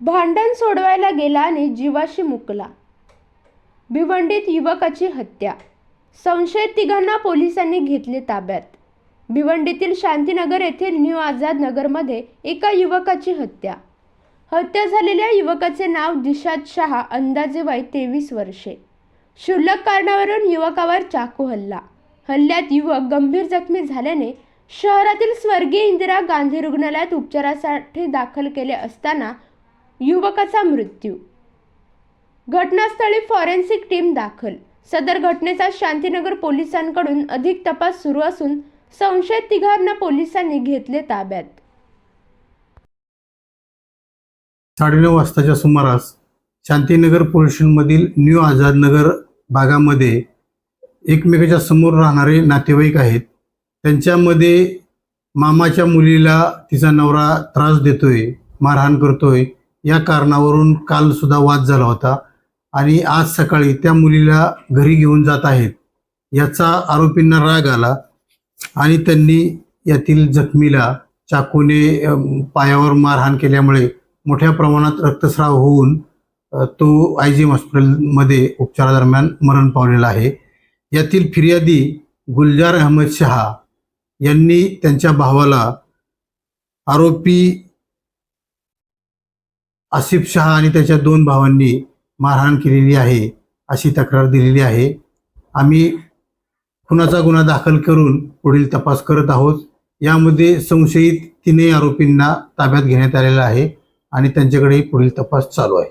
भांडण सोडवायला गेला आणि जीवाशी मुकला. भिवंडीत युवकाची हत्या. संशयित तिघांना पोलिसांनी घेतले ताब्यात. भिवंडीतील शांतीनगर येथील न्यू आझाद नगरमध्ये एका युवकाची हत्या. हत्या झालेल्या युवकाचे नाव दिशाद शहा, अंदाजे वय 23 वर्षे. क्षुल्लक कारणावरून युवकावर चाकू हल्ला. हल्ल्यात युवक गंभीर जखमी झाल्याने शहरातील स्वर्गीय इंदिरा गांधी रुग्णालयात उपचारासाठी दाखल केले असताना युवकाचा मृत्यू. घटनास्थळी फॉरेन्सिक टीम दाखल. सदर घटनेचा शांतीनगर पोलिसांकडून अधिक तपास सुरू असून संशयित तिघांना पोलिसांनी घेतले ताब्यात. 9:30 वाजताच्या सुमारास शांतीनगर पोलीस स्टेशनमधील न्यू आझाद नगर भागामध्ये एकमेकाच्या समोर राहणारे नातेवाईक आहेत. त्यांच्यामध्ये मामाच्या मुलीला तिचा नवरा त्रास देतोय, मारहाण करतोय, या कारणावरून काल सुद्धा वाद झाला होता आणि आज सकाळी त्या मुलीला घरी घेऊन जात आहेत. याचा आरोपींना राग आला आणि त्यांनी यातील जखमीला चाकूने पायावर मारहाण केल्यामुळे मोठ्या प्रमाणात रक्तस्राव होऊन तो IGM हॉस्पिटलमध्ये उपचारादरम्यान मरण पावलेला आहे. यातील फिर्यादी गुलजार अहमद शहा यांनी त्यांच्या भावाला आरोपी आसिफ शहा आणि त्याच्या 2 भावांनी मारहाण केलेली आहे अशी तक्रार दिलेली आहे. आम्ही खुनाचा गुन्हा दाखल करून पुढील तपास करत आहोत. यामध्ये संशयित 3 आरोपींना ताब्यात घेण्यात आलेला आहे आणि त्यांच्याकडेही पुढील तपास चालू आहे.